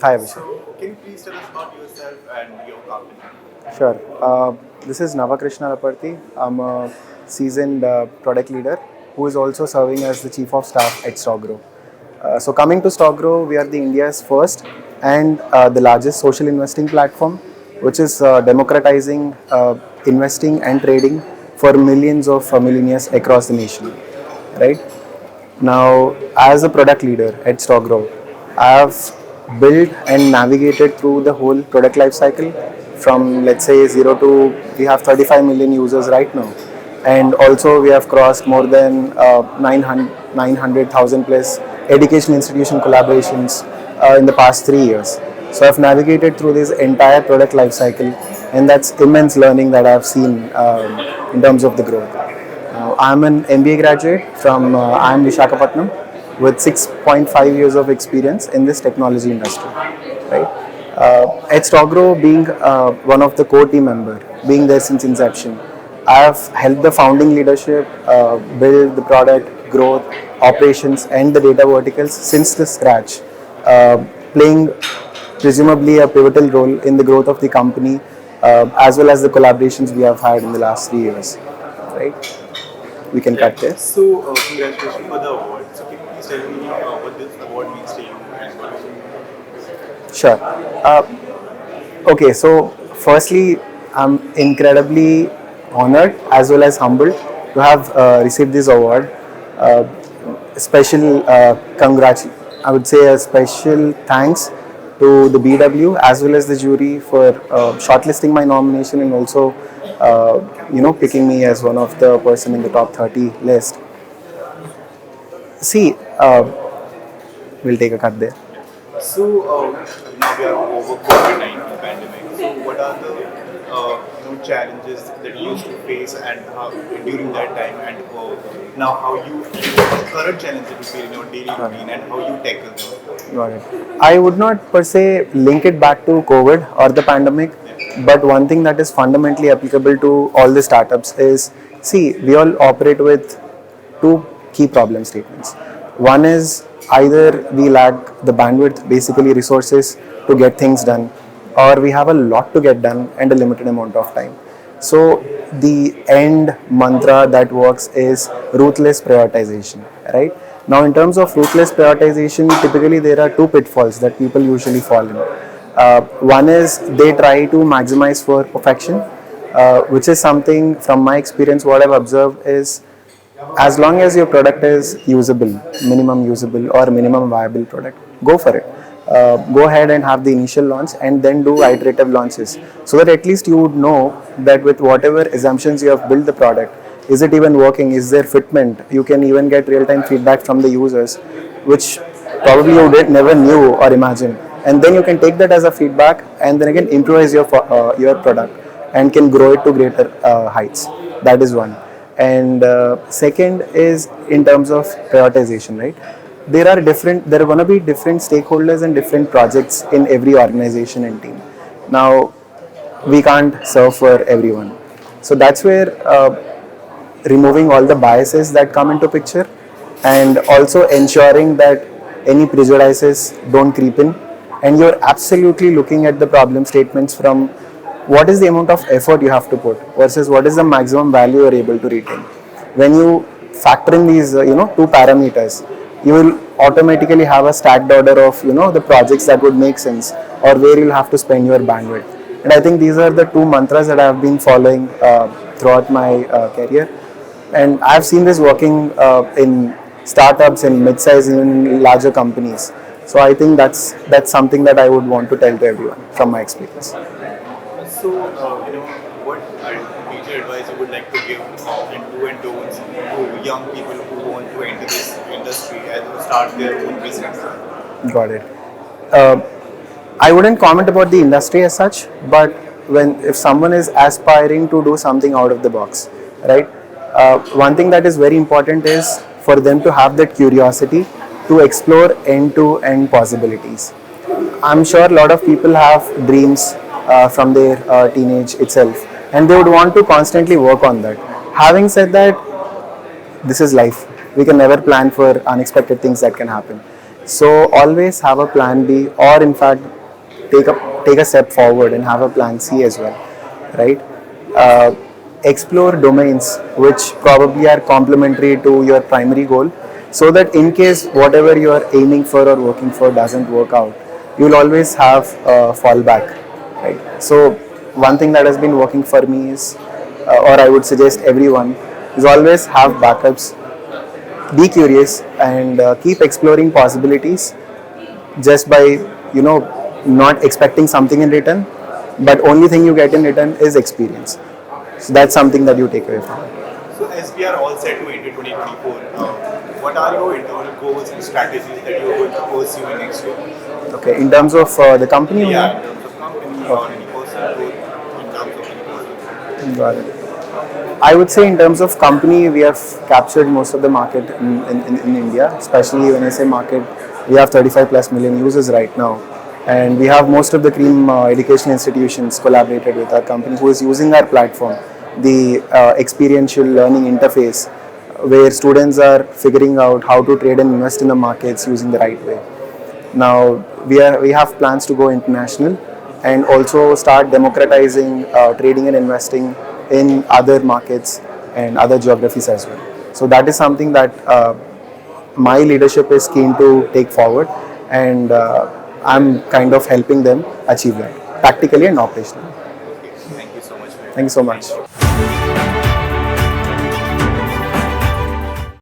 Hi, Abhishek. So, can you please tell us about yourself and your company? Sure. This is Nava Krishna Alaparthi. I'm a seasoned product leader who is also serving as the chief of staff at StockGro. So, coming to StockGro, we are the India's first and the largest social investing platform, which is democratizing investing and trading for millions of millionaires across the nation. Right now, as a product leader at StockGro, I have built and navigated through the whole product life cycle from, let's say, zero to we have 35 million users right now. And also, we have crossed more than 900,000 plus education institution collaborations in the past 3 years. So, I've navigated through this entire product life cycle, and that's immense learning that I've seen in terms of the growth. I'm an MBA graduate from IIM Visakhapatnam with 6.5 years of experience in this technology industry. Right? At StockGrow, being one of the core team member, being there since inception, I have helped the founding leadership build the product, growth, operations, and the data verticals since the scratch, playing presumably a pivotal role in the growth of the company as well as the collaborations we have had in the last 3 years. Right? We can cut Yeah. there. So, congratulations for the award. So, can you please tell me what this award means to you and what is Sure. Okay, so firstly, I'm incredibly honored as well as humbled to have received this award. Uh, Special I would say a special thanks to the BW as well as the jury for shortlisting my nomination and also, picking me as one of the person in the top 30 list. See, we'll take a cut there. So now we are over COVID-19 pandemic. So what are the challenges that you used to face and how during that time and now how you current challenges that you feel in your daily routine and how you tackle them? Got it. I would not per se link it back to COVID or the pandemic, but one thing that is fundamentally applicable to all the startups is, see, we all operate with two key problem statements. One is either we lack the bandwidth, basically resources to get things done, or we have a lot to get done and a limited amount of time. So the end mantra that works is ruthless prioritization, right? Now, in terms of ruthless prioritization, typically there are two pitfalls that people usually fall in. One is they try to maximize for perfection, which is something from my experience, what I've observed is as long as your product is usable, minimum usable or minimum viable product, go for it. Go ahead and have the initial launch and then do iterative launches so that at least you would know that with whatever assumptions you have built the product, is it even working, is there fitment, you can even get real-time feedback from the users, which probably you did never knew or imagine, and then you can take that as a feedback and then again improvise your product and can grow it to greater heights. That is one. And second is in terms of prioritization, right? There are going to be different stakeholders and different projects in every organization and team. Now, we can't serve for everyone, so that's where removing all the biases that come into picture and also ensuring that any prejudices don't creep in, and you're absolutely looking at the problem statements from what is the amount of effort you have to put versus what is the maximum value you're able to retain. When you factor in these two parameters, you will automatically have a stacked order of the projects that would make sense or where you'll have to spend your bandwidth. And I think these are the two mantras that I have been following throughout my career, and I've seen this working in startups and mid-sized even larger companies. So I think that's something that I would want to tell to everyone from my experience. So what are major advice you would like to give in do and don'ts to young people who want to enter this industry and start their own business? Got it. Uh, I wouldn't comment about the industry as such, but when if someone is aspiring to do something out of the box, right? One thing that is very important is for them to have that curiosity to explore end-to-end possibilities. I'm sure a lot of people have dreams from their teenage itself, and they would want to constantly work on that. Having said that, this is life. We can never plan for unexpected things that can happen. So always have a plan B, or in fact take a step forward and have a plan C as well, right? Uh, Explore domains which probably are complementary to your primary goal, so that in case whatever you are aiming for or working for doesn't work out, you'll always have a fallback, right? So one thing that has been working for me is, or I would suggest everyone, is always have backups, be curious, and keep exploring possibilities, just by, you know, not expecting something in return, but only thing you get in return is experience. So that's something that you take away from it. So as we are all set to enter 2024, what are your internal goals and strategies that you are going to pursue in next year? Okay, in terms of the company only? Yeah, in terms of company or any personal growth, in terms of any personal. Got it. I would say in terms of company, we have captured most of the market in India, especially when I say market, we have 35 plus million users right now. And we have most of the cream education institutions collaborated with our company who is using our platform, the experiential learning interface, where students are figuring out how to trade and invest in the markets using the right way. Now we have plans to go international and also start democratizing trading and investing in other markets and other geographies as well. So that is something that my leadership is keen to take forward, and I'm kind of helping them achieve that tactically and operationally. Okay, thank you so much. Thank you so much.